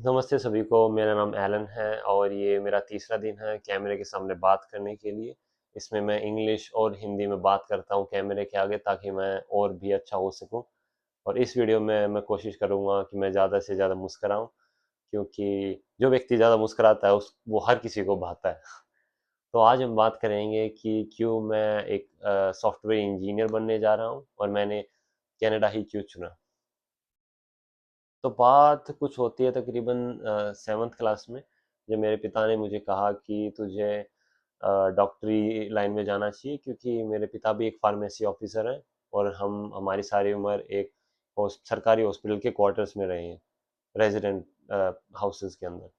नमस्ते सभी को। मेरा नाम एलन है और ये मेरा तीसरा दिन है कैमरे के सामने बात करने के लिए। इसमें मैं इंग्लिश और हिंदी में बात करता हूँ कैमरे के आगे, ताकि मैं और भी अच्छा हो सकूँ। और इस वीडियो में मैं कोशिश करूँगा कि मैं ज़्यादा से ज़्यादा मुस्कराऊँ, क्योंकि जो व्यक्ति ज़्यादा मुस्कराता है उस वो हर किसी को भाता है। तो आज हम बात करेंगे कि क्यों मैं एक सॉफ्टवेयर इंजीनियर बनने जा रहा हूँ और मैंने कनाडा ही क्यों चुना। तो बात कुछ होती है तकरीबन 7th क्लास में, जब मेरे पिता ने मुझे कहा कि तुझे डॉक्टरी लाइन में जाना चाहिए, क्योंकि मेरे पिता भी एक फार्मेसी ऑफिसर हैं और हम हमारी सारी उम्र एक सरकारी हॉस्पिटल के क्वार्टर्स में रहे हैं, रेजिडेंट हाउसेस के अंदर।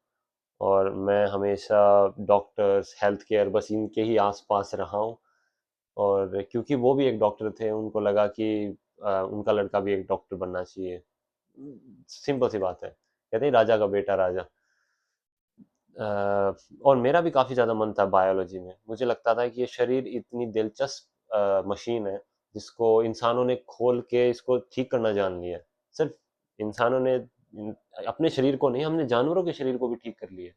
और मैं हमेशा डॉक्टर्स, हेल्थ केयर, बस इनके ही आसपास रहा हूँ। और क्योंकि वो भी एक डॉक्टर थे, उनको लगा कि उनका लड़का भी एक डॉक्टर बनना चाहिए। सिंपल सी बात है, कहते हैं राजा का बेटा राजा। और मेरा भी काफ़ी ज़्यादा मन था बायोलॉजी में। मुझे लगता था कि ये शरीर इतनी दिलचस्प मशीन है, जिसको इंसानों ने खोल के इसको ठीक करना जान लिया है। सिर्फ इंसानों ने अपने शरीर को नहीं, हमने जानवरों के शरीर को भी ठीक कर लिया।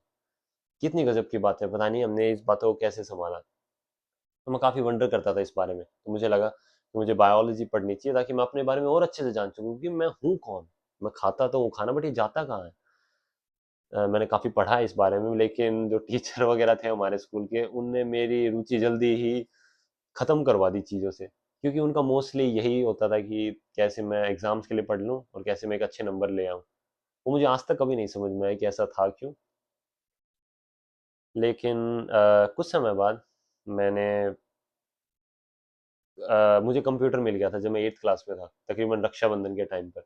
कितनी गजब की बात है, पता नहीं हमने इस बातों को कैसे संभाला। तो मैं काफ़ी वंडर करता था इस बारे में, तो मुझे लगा कि मुझे बायोलॉजी पढ़नी चाहिए, ताकि मैं अपने बारे में और अच्छे से जान सकूँ कि मैं हूँ कौन। मैं खाता तो हूँ खाना, बट ये जाता कहाँ है। मैंने काफ़ी पढ़ा है इस बारे में, लेकिन जो टीचर वगैरह थे हमारे स्कूल के, उनने मेरी रुचि जल्दी ही ख़त्म करवा दी चीज़ों से, क्योंकि उनका मोस्टली यही होता था कि कैसे मैं एग्ज़ाम्स के लिए पढ़ लूँ और कैसे मैं एक अच्छे नंबर ले आऊँ। वो मुझे आज तक कभी नहीं समझ में आया कि ऐसा था क्यों। लेकिन कुछ समय बाद मैंने मुझे कंप्यूटर मिल गया था जब मैं 8th क्लास में था, तकरीबन रक्षाबंधन के टाइम पर।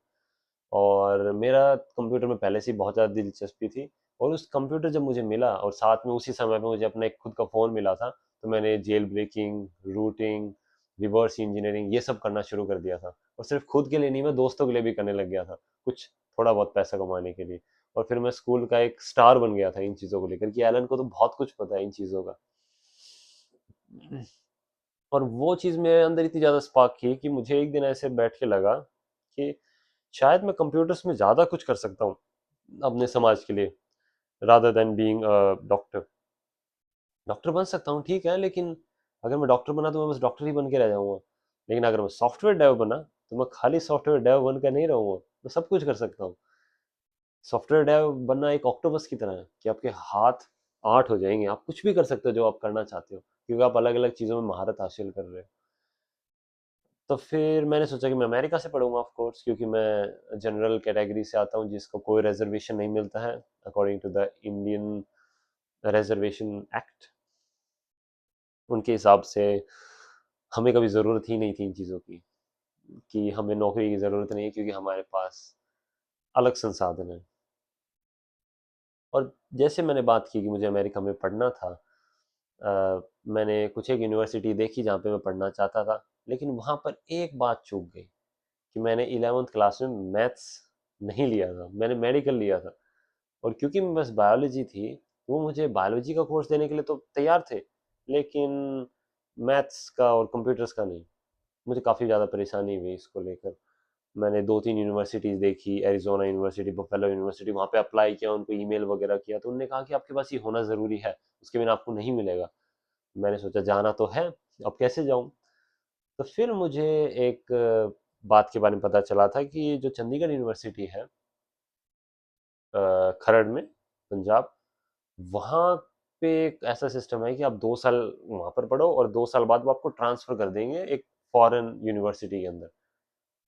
और मेरा कंप्यूटर में पहले से ही बहुत ज़्यादा दिलचस्पी थी। और उस कंप्यूटर जब मुझे मिला और साथ में उसी समय पे मुझे अपना एक खुद का फ़ोन मिला था, तो मैंने jailbreaking, rooting, reverse engineering ये सब करना शुरू कर दिया था। और सिर्फ खुद के लिए नहीं, मैं दोस्तों के लिए भी करने लग गया था, कुछ थोड़ा बहुत पैसा कमाने के लिए। और फिर मैं स्कूल का एक स्टार बन गया था इन चीज़ों को लेकर, कि एलन को तो बहुत कुछ पता है इन चीज़ों का। और वो चीज़ मेरे अंदर इतनी ज़्यादा स्पार्क की कि मुझे एक दिन ऐसे बैठ के लगा कि शायद मैं कंप्यूटर्स में ज़्यादा कुछ कर सकता हूँ अपने समाज के लिए, rather than being a doctor. Doctor बन सकता हूँ, ठीक है, लेकिन अगर मैं डॉक्टर बना तो मैं बस डॉक्टर ही बन के रह जाऊंगा। लेकिन अगर मैं सॉफ्टवेयर डेव बना, तो मैं खाली सॉफ्टवेयर डेव बन के नहीं रहूंगा, मैं सब कुछ कर सकता हूँ। सॉफ्टवेयर डेव बनना एक ऑक्टोपस की तरह है, कि आपके हाथ 8 हो जाएंगे, आप कुछ भी कर सकते हो जो आप करना चाहते हो, क्योंकि आप अलग अलग चीज़ों में महारत हासिल कर रहे हो। तो फिर मैंने सोचा कि मैं अमेरिका से पढ़ूंगा, ऑफ कोर्स, क्योंकि मैं जनरल कैटेगरी से आता हूँ जिसको कोई रिजर्वेशन नहीं मिलता है, according to the Indian reservation act. उनके हिसाब से हमें कभी ज़रूरत ही नहीं थी इन चीज़ों की, कि हमें नौकरी की ज़रूरत नहीं है, क्योंकि हमारे पास अलग संसाधन है। और जैसे मैंने बात की कि मुझे अमेरिका में पढ़ना था, मैंने कुछ एक यूनिवर्सिटी देखी जहाँ पे मैं पढ़ना चाहता था। लेकिन वहाँ पर एक बात चूक गई, कि मैंने 11th क्लास में मैथ्स नहीं लिया था, मैंने मेडिकल लिया था। और क्योंकि मैं बस बायोलॉजी थी, वो मुझे बायोलॉजी का कोर्स देने के लिए तो तैयार थे, लेकिन मैथ्स का और कंप्यूटर्स का नहीं। मुझे काफ़ी ज़्यादा परेशानी हुई इसको लेकर। मैंने 2-3 यूनिवर्सिटीज़ देखी, एरिज़ोना यूनिवर्सिटी, बफेलो यूनिवर्सिटी, वहाँ पे अप्लाई किया, उनको ईमेल वगैरह किया, तो उन्होंने कहा कि आपके पास ये होना ज़रूरी है, उसके बिना आपको नहीं मिलेगा। मैंने सोचा जाना तो है, अब कैसे जाऊँ? तो फिर मुझे एक बात के बारे में पता चला था कि जो चंडीगढ़ यूनिवर्सिटी है खरड़ में, पंजाब, वहाँ पे एक ऐसा सिस्टम है कि आप 2 साल वहाँ पर पढ़ो और 2 साल बाद वो आपको ट्रांसफ़र कर देंगे एक फॉरेन यूनिवर्सिटी के अंदर।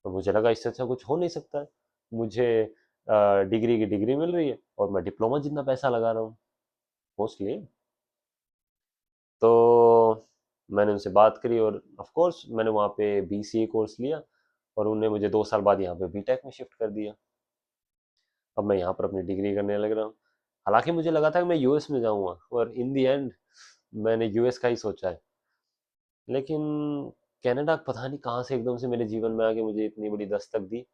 तो मुझे लगा इससे अच्छा कुछ हो नहीं सकता है। मुझे डिग्री की डिग्री मिल रही है और मैं डिप्लोमा जितना पैसा लगा रहा हूँ मोस्टली। तो मैंने उनसे बात करी और ऑफ कोर्स मैंने वहाँ पे बीसीए कोर्स लिया, और उन्होंने मुझे 2 साल बाद यहाँ पे बीटेक में शिफ्ट कर दिया। अब मैं यहाँ पर अपनी डिग्री करने लग रहा हूँ। हालांकि मुझे लगा था कि मैं यूएस में जाऊँगा, और इन दी एंड मैंने यूएस का ही सोचा है। लेकिन कनाडा पता नहीं कहाँ से एकदम से मेरे जीवन में आके मुझे इतनी बड़ी दस्तक दी,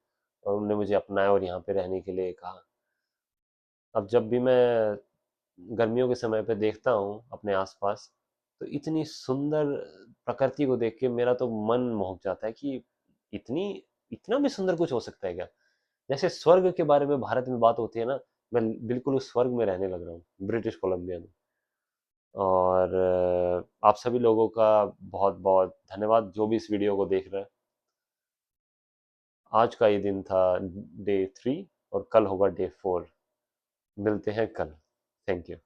और उन्होंने मुझे अपनाया और यहाँ पे रहने के लिए कहा। अब जब भी मैं गर्मियों के समय पे देखता हूँ अपने आसपास, तो इतनी सुंदर प्रकृति को देख के मेरा तो मन मोहक जाता है कि इतनी इतना भी सुंदर कुछ हो सकता है क्या। जैसे स्वर्ग के बारे में भारत में बात होती है ना, मैं बिल्कुल उस स्वर्ग में रहने लग रहा हूँ, ब्रिटिश कोलंबिया में। और आप सभी लोगों का बहुत बहुत धन्यवाद जो भी इस वीडियो को देख रहे हैं। आज का ये दिन था डे 3 और कल होगा डे 4। मिलते हैं कल। Thank you.